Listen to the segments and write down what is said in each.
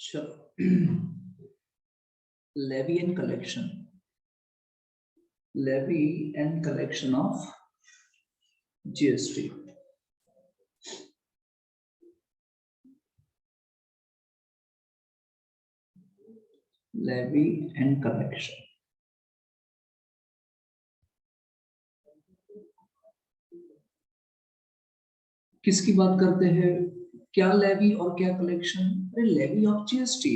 चलो levy and collection of GST. Levy and collection, किसकी बात करते हैं? क्या लेवी और क्या कलेक्शन? अरे लेवी ऑफ जीएसटी।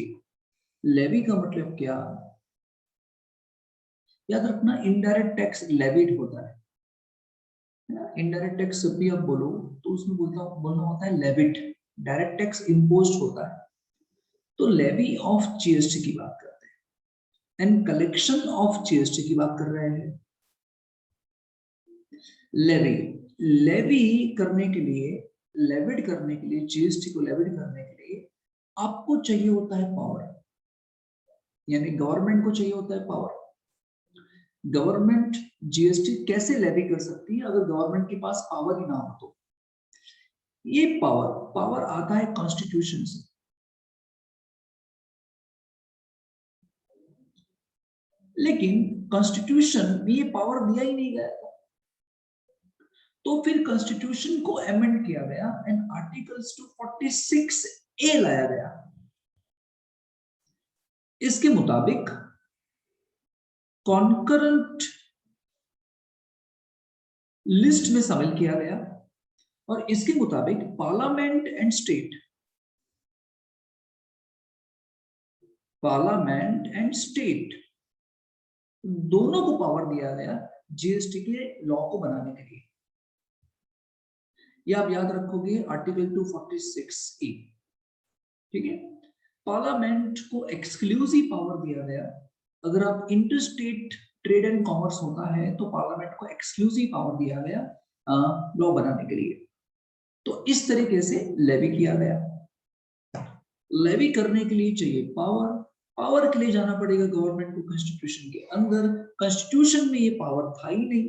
लेवी का मतलब क्या? याद रखना, इनडायरेक्ट टैक्स लेविड होता है ना। इनडायरेक्ट टैक्स जब भी आप बोलो तो उसमें बोलना होता है लेविड। डायरेक्ट टैक्स इम्पोज्ड होता है। तो लेवी ऑफ जीएसटी की बात करते हैं एंड कलेक्शन ऑफ जीएसटी की बात कर रहे हैं। लेवी करने के लिए, लेविड करने के लिए, जीएसटी को लेविड करने के लिए आपको चाहिए होता है पावर, यानी गवर्नमेंट को चाहिए होता है पावर। गवर्नमेंट जीएसटी कैसे लेवी कर सकती है अगर गवर्नमेंट के पास पावर ही ना हो? तो ये पावर आता है कॉन्स्टिट्यूशन से। लेकिन कॉन्स्टिट्यूशन में ये पावर दिया ही नहीं गया, तो फिर कॉन्स्टिट्यूशन को अमेंड किया गया एंड आर्टिकल्स 246A लाया गया। इसके मुताबिक कॉन्करेंट लिस्ट में शामिल किया गया और इसके मुताबिक पार्लियामेंट एंड स्टेट दोनों को पावर दिया गया जीएसटी के लॉ को बनाने के लिए। ये आप याद रखोगे आर्टिकल 246A, ठीक है। पार्लियामेंट को एक्सक्लूसिव पावर दिया गया। अगर आप इंटरस्टेट ट्रेड एंड कॉमर्स होता है तो पार्लियामेंट को एक्सक्लूसिव पावर दिया गया लॉ बनाने के लिए। तो इस तरीके से लेवी किया गया। लेवी करने के लिए चाहिए पावर के लिए जाना पड़ेगा गवर्नमेंट को कॉन्स्टिट्यूशन के अंदर। कॉन्स्टिट्यूशन में ये पावर था ही नहीं,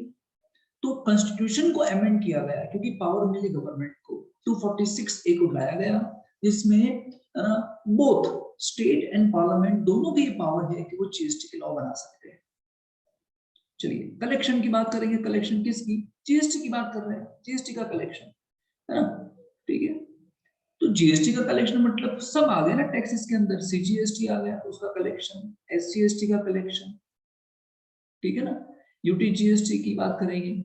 तो कॉन्स्टिट्यूशन को अमेंड किया गया क्योंकि पावर मिली गवर्नमेंट को। 246A को लाया गया जिसमें बोथ स्टेट एंड पार्लियामेंट दोनों की पावर है कि वो जीएसटी के लॉ बना सकते हैं। चलिए कलेक्शन की बात करेंगे। कलेक्शन किसकी? जीएसटी की बात कर रहे हैं, जीएसटी का कलेक्शन, है ना, ठीक है। तो जीएसटी का कलेक्शन मतलब सब आ गया ना टैक्सेस के अंदर। सीजीएसटी आ गया, उसका कलेक्शन, एसजीएसटी का कलेक्शन, ठीक है ना। यूटीजीएसटी की बात करेंगे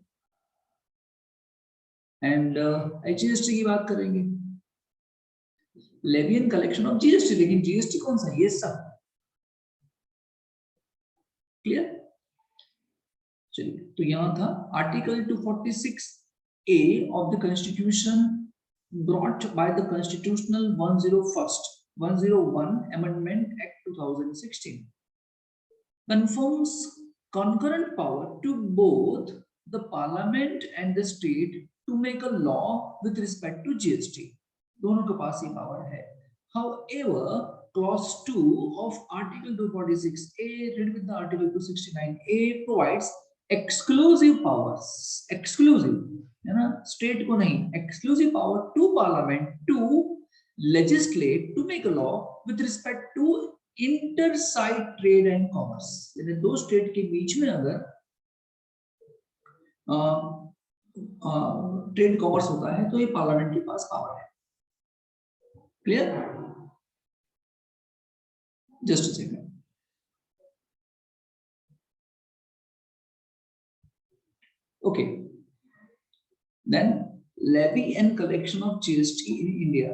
एंड एचजीएसटी की बात करेंगे। Levy and collection of GST. लेकिन जीएसटी कौन सा? ये सब क्लियर। चलिए तो यहां था article 246A of the constitution brought by the constitutional 101 amendment act 2016 confirms concurrent power to both the parliament and the state to make a law with respect to GST. दोनों के पास ये पावर है। However, clause 2 of article 246A read with the article 269A provides exclusive powers, exclusive है ना, state को नहीं, exclusive power to parliament to legislate to make a law with respect to interstate trade and commerce. यानी दो state के बीच में अगर trade commerce होता है तो ये पार्लियामेंट के पास पावर है। Clear? Just a second. Okay, then levy and collection of GST in India.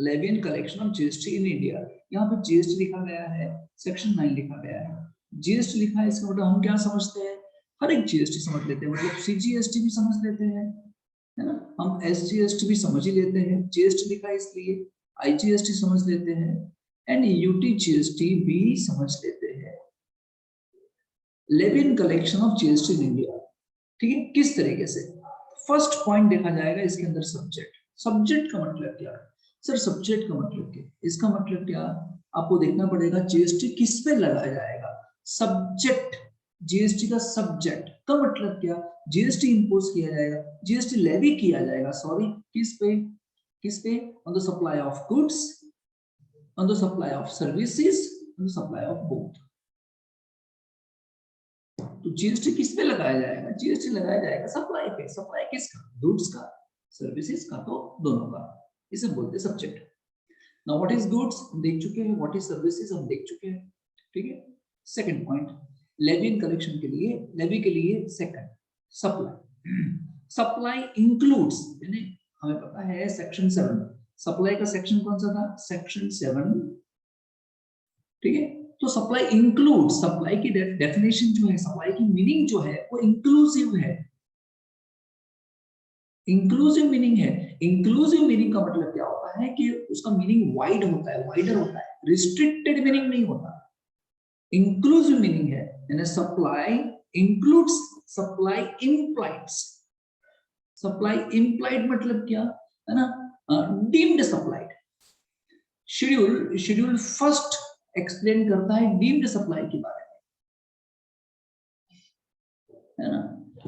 Levy and collection of GST in India. यहाँ पे GST लिखा गया है, सेक्शन 9 लिखा गया है, GST लिखा है। इसका मतलब हम क्या समझते हैं? हर एक GST समझ लेते हैं, मतलब CGST भी समझ लेते हैं, है ना, हम SGST भी समझ ही लेते हैं, GST लिखा है इसलिए IGST समझ लेते हैं एंड UTGST भी समझ लेते हैं। Levy and collection of GST in India, ठीक है। किस तरीके से? फर्स्ट पॉइंट देखा जाएगा इसके अंदर सब्जेक्ट। सब्जेक्ट का मतलब क्या है सर? सब्जेक्ट का मतलब क्या? इसका मतलब क्या आपको देखना पड़ेगा, जीएसटी किस पे लगाया जाएगा। सब्जेक्ट, जीएसटी का सब्जेक्ट का मतलब क्या? जीएसटी इंपोज किया जाएगा, जीएसटी लेवी किया जाएगा, सॉरी, किस पे? किस पे? On the supply of goods on the supply of services, on the supply of both. तो जीएसटी किस पे लगाया जाएगा? जीएसटी लगाया जाएगा सप्लाई पे। सप्लाई किसका? गुड्स का, सर्विसेज का, तो दोनों का। इसे बोलते हैं subject. Now what is goods हम देख चुके हैं, व्हाट इज सर्विसेज हम देख चुके हैं, ठीक है। Second point, levy and collection के लिए, लेवी के लिए सेकंड सप्लाई। सप्लाई इंक्लूड्स, यानी हमें पता है सेक्शन 7, सप्लाई का सेक्शन कौन सा था? सेक्शन 7, ठीक है। तो सप्लाई इंक्लूड, सप्लाई की डेफिनेशन जो है, सप्लाई की मीनिंग जो है वो इंक्लूसिव है। इंक्लूसिव मीनिंग है। इंक्लूसिव मीनिंग का मतलब क्या होता है कि उसका मीनिंग वाइड होता है, वाइडर होता है, रिस्ट्रिक्टेड मीनिंग नहीं होता। इंक्लूसिव मीनिंग है, यानी supply includes, supply implies. Supply implied मतलब क्या है ना? Deemed supplied. Schedule first explain करता है डीम्ड सप्लाई के बारे में, है ना।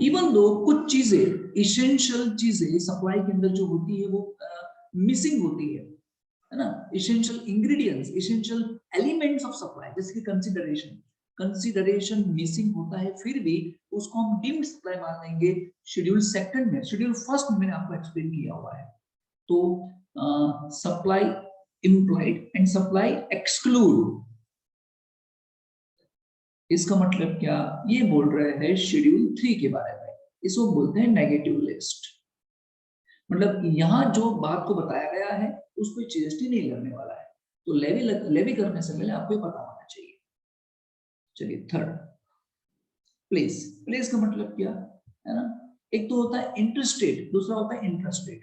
इवन दो कुछ चीजें, इसेंशियल चीजें सप्लाई के अंदर जो होती है वो मिसिंग होती है ना। Essential ingredients, essential elements of supply, जैसे कि कंसीडरेशन मिसिंग होता है, फिर भी उसको हम डीम्ड सप्लाई मान लेंगे। शेड्यूल सेकंड में, शेड्यूल फर्स्ट में मैंने आपको एक्सप्लेन किया हुआ है। तो supply implied and supply exclude, इसका मतलब क्या? ये बोल रहे हैं शेड्यूल 3 के बारे में, इसको बोलते हैं नेगेटिव लिस्ट। मतलब यहाँ जो बात को बताया गया है उस पर जीएसटी नहीं लगने वाला है। तो लेवी करने से पहले आपको पता होना चाहिए। चलिए थर्ड, प्लेस। प्लेस का मतलब क्या है ना? एक तो होता है इंटरस्टेट, दूसरा होता है इंट्रास्टेट।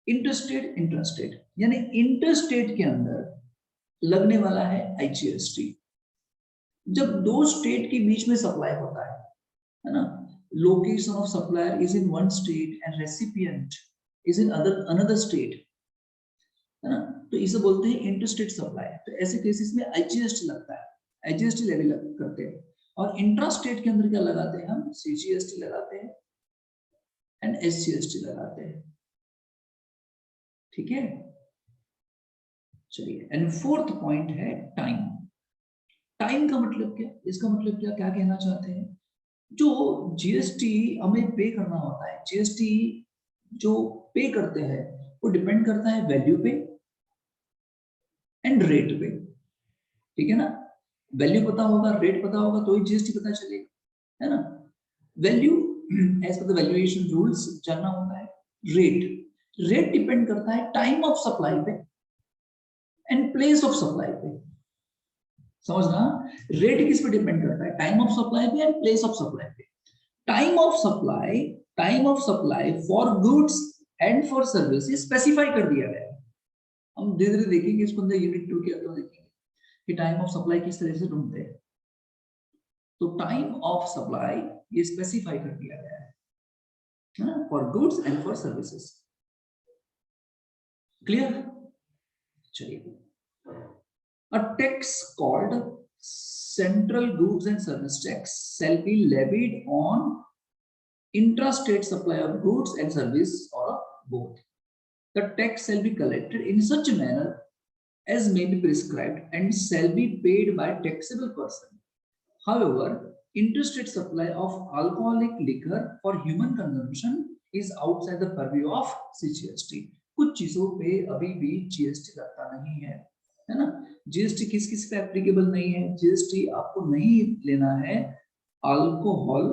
इंटरस्टेट यानी इंटरस्टेट के अंदर लगने वाला है आईजीएसटी। जब दो स्टेट के बीच में सप्लाई होता है ना, location of supplier is in one state and recipient is in another state, है ना, तो इसे बोलते हैं इंटरस्टेट सप्लाई। तो ऐसे केसेस में आईजीएसटी लगता है, आईजीएसटी लेवी करते हैं। और इंट्रा स्टेट के अंदर क्या लगाते हैं हम? सीजीएसटी लगाते हैं एंड एसजीएसटी लगाते हैं, ठीक है। चलिए, एंड फोर्थ पॉइंट है टाइम। टाइम का मतलब क्या? इसका मतलब क्या, क्या कहना चाहते हैं? जो जीएसटी हमें पे करना होता है, जीएसटी जो पे करते हैं वो डिपेंड करता है वैल्यू पे एंड रेट पे, ठीक है ना। वैल्यू पता होगा, रेट पता होगा तो ही जीएसटी पता चलेगा, है ना। Value as per the valuation rules जानना होता है। रेट डिपेंड करता है टाइम ऑफ सप्लाई पे एंड प्लेस ऑफ सप्लाई पे। समझना, रेट किस पे डिपेंड करता है? टाइम ऑफ सप्लाई पे एंड प्लेस ऑफ सप्लाई पे। Time of supply for goods and for services specify कर दिया गया है। हम धीरे धीरे देखेंगे इसको अंदर, यूनिट 2 के अंदर देखेंगे कि टाइम ऑफ सप्लाई किस तरह से ढूंढते हैं। तो टाइम ऑफ सप्लाई ये स्पेसिफाई कर दिया गया है for goods and for services. Clear? चलिए, a tax called central goods and service tax shall be levied on intrastate supply of goods and service or both. The tax shall be collected in such a manner as may be prescribed and shall be paid by taxable person. However, interstate supply of alcoholic liquor for human consumption is outside the purview of CGST. कुछ चीजों पे अभी भी GST लगता नहीं है ना। GST किस किस पे एप्लीकेबल नहीं है? जीएसटी आपको नहीं लेना है अल्कोहल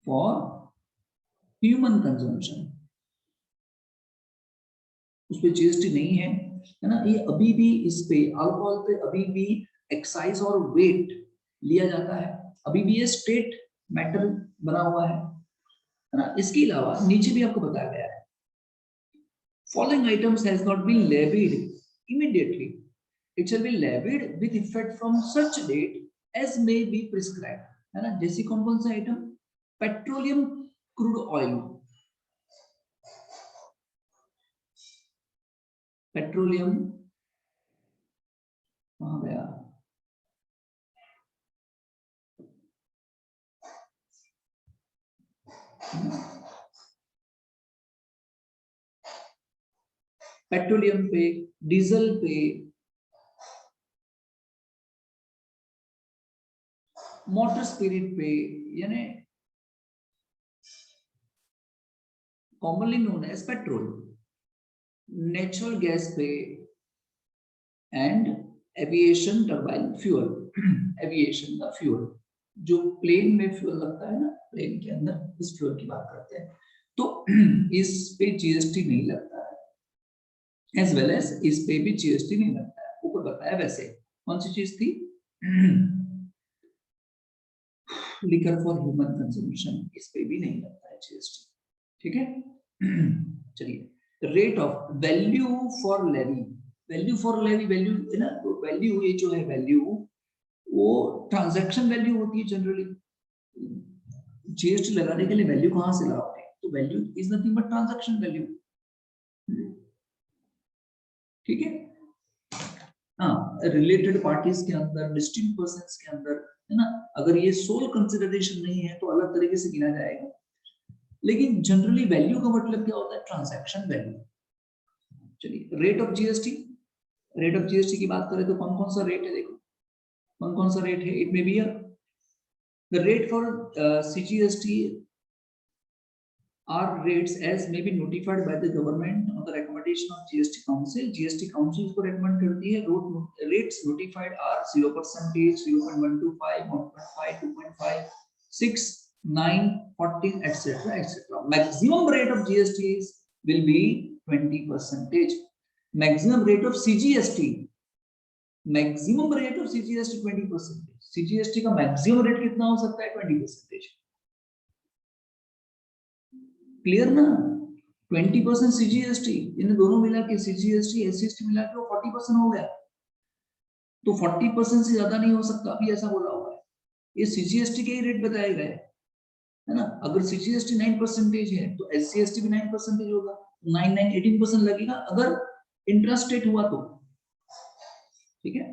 फॉर ह्यूमन कंजम्पशन, उस पे जीएसटी नहीं है ना। ये अभी भी इस पे अल्कोहल पे अभी भी एक्साइज और वेट लिया जाता है, अभी भी ये स्टेट मैटर बना हुआ है ना। इसके अलावा नीचे भी आपको बताया गया है, following items has not been levied immediately, it shall be levied with effect from such date as may be prescribed, है ना। जैसे कौन कौन से item? Petroleum crude oil, petroleum कहां गया? पेट्रोलियम पे, डीजल पे, मोटर स्पिरिट पे, यानी commonly known as petrol, natural gas पे, and aviation turbine fuel, aviation का फ्यूल जो प्लेन में फ्यूल लगता है ना, प्लेन के अंदर, इस फ्यूल की बात करते हैं। तो इस पे जीएसटी नहीं लगता है, एज वेल एज इस पे भी जीएसटी नहीं लगता है। ऊपर बताया वैसे। कौन सी चीज थी? लिकर फॉर ह्यूमन कंजम्पशन, इस पे भी नहीं लगता है जीएसटी। ठीक है। चलिए, rate of value for levy, value for levy, value है ना, तो वैल्यू, ये जो है वैल्यू, वो ट्रांजैक्शन वैल्यू होती है जनरली। जीएसटी लगाने के लिए वैल्यू कहां से लाओगे? तो value is nothing but transaction value. ठीक है। हाँ, रिलेटेड पार्टीज के अंदर, डिस्टिंक्ट पर्सन्स के अंदर, है ना, अगर ये सोल कंसिडरेशन नहीं है तो अलग तरीके से गिना जाएगा। लेकिन जनरली वैल्यू का मतलब क्या होता है? Transaction value. चलिए, rate of GST, rate of GST की बात करें तो कौन कौन सा रेट है? देखो कौन कौन सा रेट है। It may be the rate for CGST are rates as may be notified by the government on the recommendation of GST Council. GST Council इसको recommend करती है। Rates notified are 0%, 0.125, 1.5, 2.5, 6, 9, 14, etc., etc. Maximum rate of GST will be 20%. Maximum rate of CGST, maximum rate of CGST 20%. CGST का maximum rate कितना हो सकता है? 20%. Clear ना? 20% CGST, इन दोनों मिला के सीजीएसटी एससीएसटी मिला के वो 40% हो गया। तो 40% से ज्यादा नहीं हो सकता, अभी ऐसा बोला हुआ है। ये सीजीएसटी के ही रेट बताए गए, है ना। अगर सीजीएसटी 9% है तो एससीएसटी भी 9% होगा। 9 9 18% लगेगा अगर इंट्रास्टेट हुआ तो। ठीक है।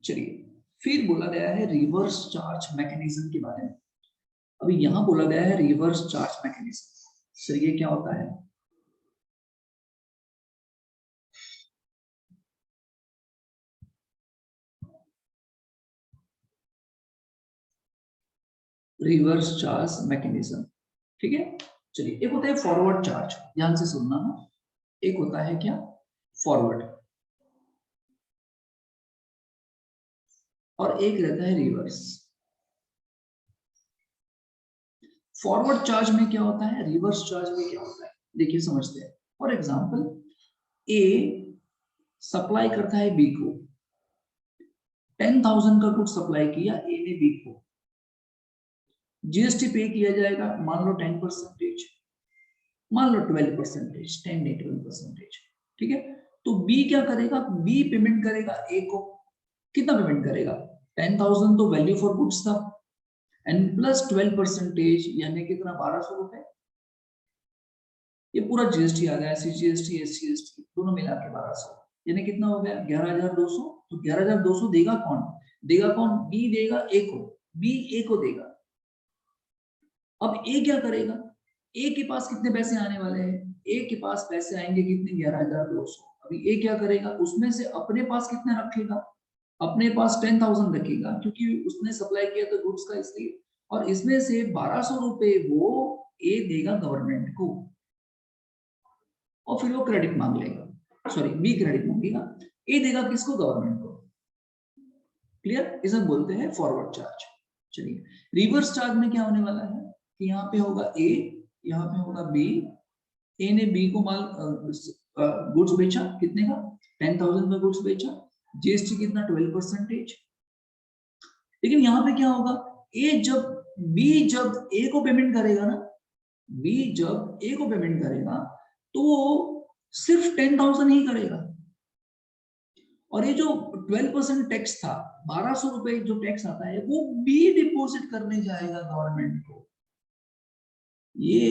चलिए, फिर बोला गया है रिवर्स चार्ज मैकेनिज्म के बारे में। अभी यहां बोला गया है रिवर्स चार्ज मैकेनिज्म। सर ये क्या होता है? Reverse charge mechanism. ठीक है। चलिए, एक होता है फॉरवर्ड चार्ज, ध्यान से सुनना ना। एक होता है क्या? फॉरवर्ड, और एक रहता है रिवर्स। फॉरवर्ड चार्ज में क्या होता है, रिवर्स चार्ज में क्या होता है, देखिए समझते हैं। फॉर एग्जांपल, ए सप्लाई करता है बी को, 10,000 का गुड सप्लाई किया ए ने बी को, जीएसटी पे किया जाएगा, मान लो 10%, मान लो 12%, 10 नहीं 12%। ठीक है। तो बी क्या करेगा? बी पेमेंट करेगा ए को। कितना पेमेंट करेगा? 10,000 तो वैल्यू फॉर गुड्स था, एंड प्लस 12%, यानी कितना? 1200 रुपए। ये पूरा जीएसटी आ गया, सीजीएसटी एसजीएसटी दोनों मिला के 1200, यानी कितना हो गया? 11,200। तो 11,200 देगा कौन? देगा कौन? बी देगा ए को, बी ए को देगा। अब ए क्या करेगा? ए के पास कितने पैसे आने वाले हैं? ए के पास पैसे आएंगे कितने? 11,200। अभी ए क्या करेगा? उसमें से अपने पास कितना रखेगा? अपने पास 10,000 रखेगा, क्योंकि उसने सप्लाई किया था गुड्स का, इसलिए। और इसमें से 1200 रुपए वो ए देगा गवर्नमेंट को, और फिर वो क्रेडिट मांग लेगा, सॉरी बी क्रेडिट मांगेगा, ए देगा किसको? गवर्नमेंट को। क्लियर? इसे बोलते हैं फॉरवर्ड चार्ज। चलिए, रिवर्स चार्ज में क्या होने वाला है कि यहाँ पे होगा ए, यहाँ पे होगा बी। ए ने बी को माल गुड्स बेचा, कितने का? 10,000 का गुड्स बेचा, जीएसटी कितना? 12%। लेकिन यहाँ पे क्या होगा? बी जब ए को पेमेंट करेगा ना, बी जब ए को पेमेंट करेगा तो सिर्फ 10,000 ही करेगा, और ये जो 12% टैक्स था, 1200 रुपए जो टैक्स आता है, वो बी डिपॉजिट करने जाएगा गवर्नमेंट को। ये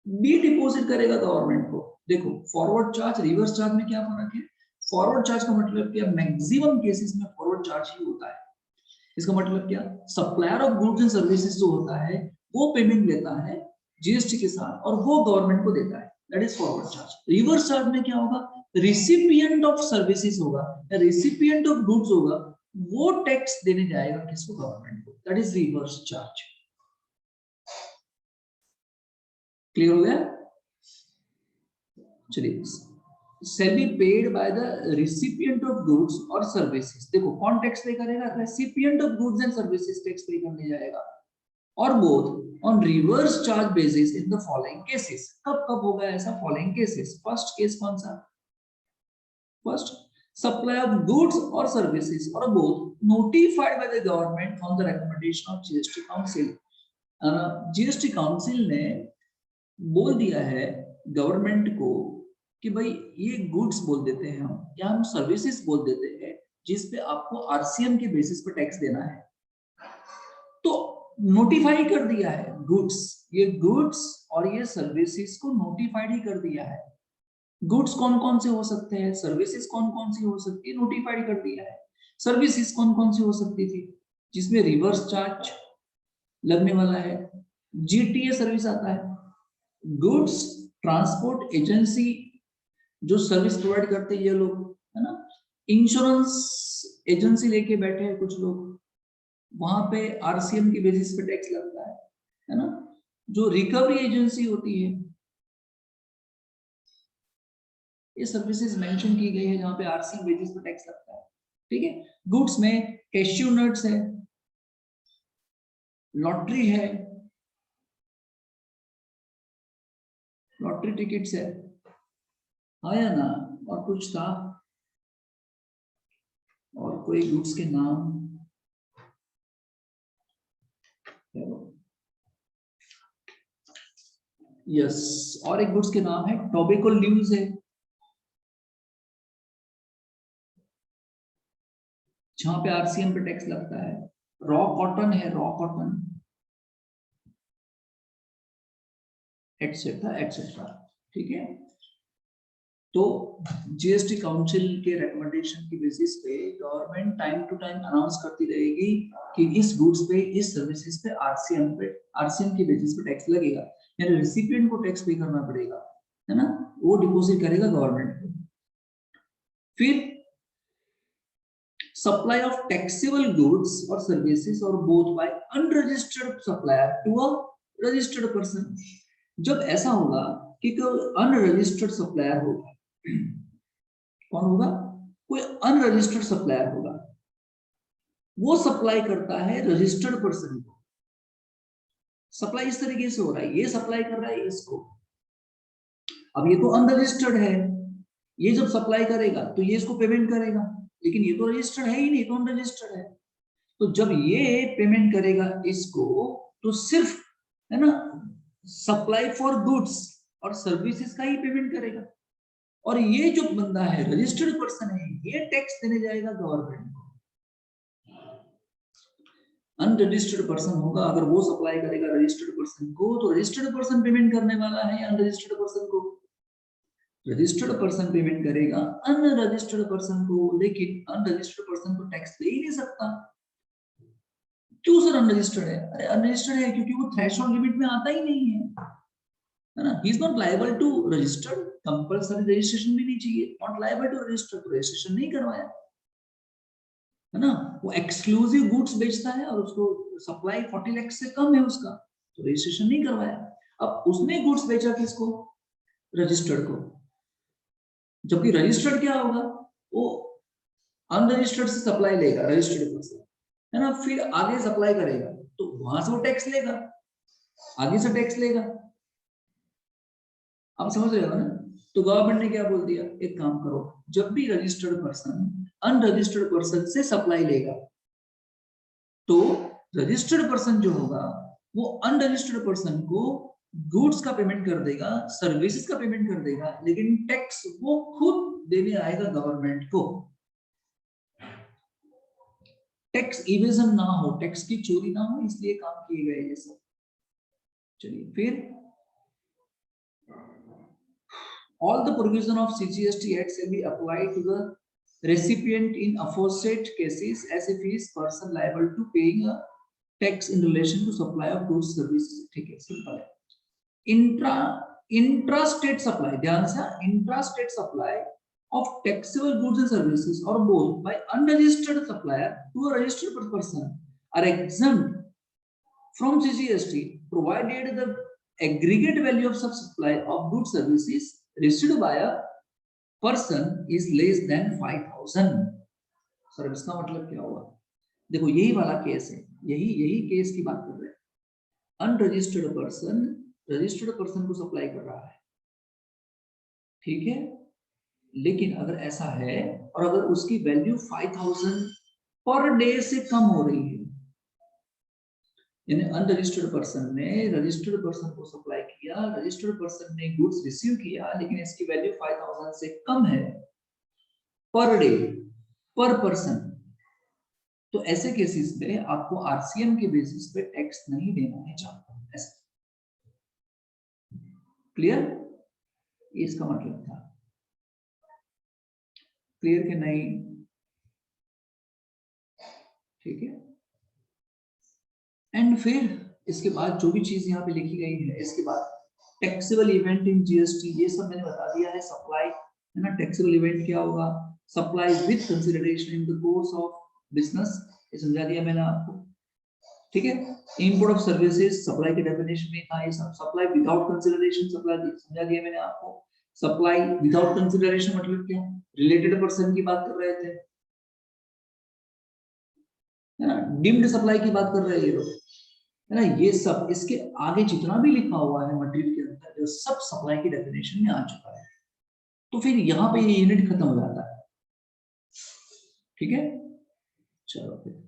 बी डिपॉजिट करेगा गवर्नमेंट को। देखो, फॉरवर्ड चार्ज रिवर्स चार्ज में क्या फर्क है? फॉरवर्ड चार्ज का मतलब क्या? मैक्सिमम केसेस में फॉरवर्ड चार्ज ही होता है। इसका मतलब क्या, supplier of goods and services जो होता है वो पेमेंट लेता है जीएसटी के साथ और वो गवर्नमेंट को देता है, that is forward charge. Reverse charge में क्या होगा, रिसिपिएंट ऑफ सर्विसेज होगा या रिसिपिएंट ऑफ गुड्स होगा, वो टैक्स देने जाएगा किसको, गवर्नमेंट को, that is reverse charge. Clear हो गया? चलिए, shall be paid by the recipient of goods or services। देखो कौन टैक्स पे करेगा, recipient of goods and services tax पे करने जाएगा, और both on reverse charge basis in the following cases। कब कब होगा ऐसा, following cases। फर्स्ट केस कौन सा, first, supply of goods or services or both notified by the government on the recommendation of GST Council। GST council ने बोल दिया है गवर्नमेंट को कि भाई ये गुड्स बोल देते हैं हम, या हम सर्विसेज बोल देते हैं जिसपे आपको आरसीएम के बेसिस पर टैक्स देना है, तो नोटिफाई कर दिया है गुड्स, ये गुड्स और ये सर्विसेज को नोटिफाइड ही कर दिया है। गुड्स कौन कौन से हो सकते हैं, सर्विसेज कौन कौन सी हो सकती है, नोटिफाइड कर दिया है। सर्विसेज कौन कौन सी हो सकती थी, जिसमें रिवर्स चार्ज लगने वाला है, जीटीए सर्विस आता है, गुड्स ट्रांसपोर्ट एजेंसी जो सर्विस प्रोवाइड करते हैं ये लोग, है ना, इंश्योरेंस एजेंसी लेके बैठे हैं कुछ लोग, वहां पे आरसीएम के बेसिस पे टैक्स लगता है ना, जो रिकवरी एजेंसी होती है, ये सर्विसेज मेंशन की गई है जहां पे आरसीएम बेसिस पे टैक्स लगता है, ठीक है। गुड्स में कैश्यू नट्स है, लॉटरी है, लॉटरी टिकट्स है, आया ना, और कुछ था, और कोई गुड्स के नाम, यस, और एक गुड्स के नाम है टोबैको लीव्स है, जहां पे आरसीएम पे टैक्स लगता है, रॉ कॉटन है, रॉ कॉटन, एक्सेट्रा एक्सेट्रा, ठीक है। तो जीएसटी काउंसिल के रिकमेंडेशन की बेसिस पे government time to time announce करती रहेगी कि इस गुड्स पे, इस सर्विसेज पे आरसीएम की बेसिस पे टैक्स लगेगा, यानी रेसिपिएंट को टैक्स पे करना पड़ेगा, है ना, वो डिपॉजिट करेगा गवर्नमेंट को। फिर सप्लाई ऑफ टैक्सेबल गुड्स और सर्विसेज और both by unregistered supplier to a registered person. जब ऐसा होगा कि कोई अनरजिस्टर्ड सप्लायर होगा, कौन होगा, कोई अनरजिस्टर्ड सप्लायर होगा, वो सप्लाई करता है रजिस्टर्ड पर्सन को। सप्लाई इस तरीके से हो रहा है, ये सप्लाई कर रहा है इसको, अब ये तो अनरजिस्टर्ड है, ये जब सप्लाई करेगा तो ये इसको पेमेंट करेगा, लेकिन ये तो रजिस्टर्ड है ही नहीं, तो अनरजिस्टर्ड है। तो जब ये पेमेंट करेगा इसको, तो सिर्फ, है ना, सप्लाई फॉर गुड्स और सर्विसेज का ही पेमेंट करेगा, और ये जो बंदा है रजिस्टर्ड पर्सन है, ये टैक्स देने जाएगा गवर्नमेंट को। अनरजिस्टर्ड पर्सन होगा, अगर वो सप्लाई करेगा रजिस्टर्ड पर्सन को, तो रजिस्टर्ड पर्सन पेमेंट करने वाला है अनरजिस्टर्ड पर्सन को, रजिस्टर्ड पर्सन पेमेंट करेगा अनरजिस्टर्ड पर्सन को, लेकिन अनरजिस्टर्ड पर्सन तो टैक्स दे ही नहीं सकता। क्यों सर अनरजिस्टर्ड है, अरे अनरजिस्टर्ड है क्योंकि वो थ्रेशोल्ड लिमिट में आता ही नहीं है ना, he is not liable to register, compulsory registration भी नहीं चाहिए, नॉट लायबल टू रजिस्टर, तो रजिस्ट्रेशन नहीं करवाया, है ना, वो एक्सक्लूसिव गुड्स बेचता है और उसको सप्लाई 40 लाख से कम है उसका, तो रजिस्ट्रेशन नहीं करवाया। अब उसने गुड्स बेचा किसको, रजिस्टर्ड को, जबकि रजिस्टर्ड क्या होगा, वो अनरजिस्टर्ड से सप्लाई लेगा रजिस्टर्ड पर्सन, है ना, फिर आगे सप्लाई करेगा, तो वहां से वो टैक्स लेगा, आगे से टैक्स लेगा, आप समझ रहे हो ना। तो गवर्नमेंट ने क्या बोल दिया, एक काम करो, जब भी रजिस्टर्ड पर्सन अनरजिस्टर्ड पर्सन से सप्लाई लेगा, तो रजिस्टर्ड पर्सन जो होगा वो अनरजिस्टर्ड पर्सन को गुड्स का पेमेंट कर देगा, सर्विसेज का पेमेंट कर देगा, लेकिन टैक्स वो खुद देने आएगा गवर्नमेंट को। टैक्स इवेजन ना हो, टैक्स की चोरी ना हो, इसलिए काम किए गए ये सब। चलिए फिर, all the provision of CGST Act shall be applied to the recipient in aforesaid cases as if he is person liable to paying a tax in relation to supply of goods services. ठीक है, simple है. Intrastate supply, ध्यान से, intrastate supply of taxable goods and services or both by unregistered supplier to a registered person are exempt from CGST provided the aggregate value of such supply of goods services received by a person is less than 5,000. Sir इसका मतलब क्या हुआ? देखो यही वाला case है, यही case की बात कर रहे हैं. अनरजिस्टर्ड पर्सन रजिस्टर्ड पर्सन को सप्लाई कर रहा है, ठीक है, लेकिन अगर ऐसा है और अगर उसकी वैल्यू 5,000 पर डे से कम हो रही है, यानी अनरजिस्टर्ड पर्सन ने रजिस्टर्ड पर्सन को सप्लाई किया, रजिस्टर्ड पर्सन ने गुड्स रिसीव किया, लेकिन इसकी वैल्यू 5,000 से कम है पर डे पर पर्सन, तो ऐसे केसेस में आपको आरसीएम के बेसिस पे टैक्स नहीं देना है चाहता. ऐसा क्लियर? इसका मतलब था. क्लियर कि नहीं? ठीक है. एंड फिर इसके बाद जो भी चीज यहाँ पे लिखी गई है, इसके बाद टैक्सेबल इवेंट इन जीएसटी, ये सब मैंने बता दिया है. सप्लाई है ना, टैक्सेबल इवेंट क्या होगा? Supply with consideration in the course of business, ये समझा दिया मैंने आपको. ठीक है. इंपोर्ट ऑफ सर्विसेज सप्लाई के डेफिनेशन में था ये सब. सप्लाई विदाउट कंसीडरेशन सप्लाई समझा दिया मैंने आपको. सप्लाई विदाउट कंसीडरेशन मतलब क्या? रिलेटेड पर्सन की बात कर रहे थे, है ना, डिम्ड सप्लाई की बात कर रहे हैं ये लोग, है ना. ये सब इसके आगे जितना भी लिखा हुआ है मटेरियल के अंदर, जो सब सप्लाई की डेफिनेशन में आ चुका है. तो फिर यहाँ पे ये यूनिट खत्म हो जाता है. ठीक है, चलो फिर.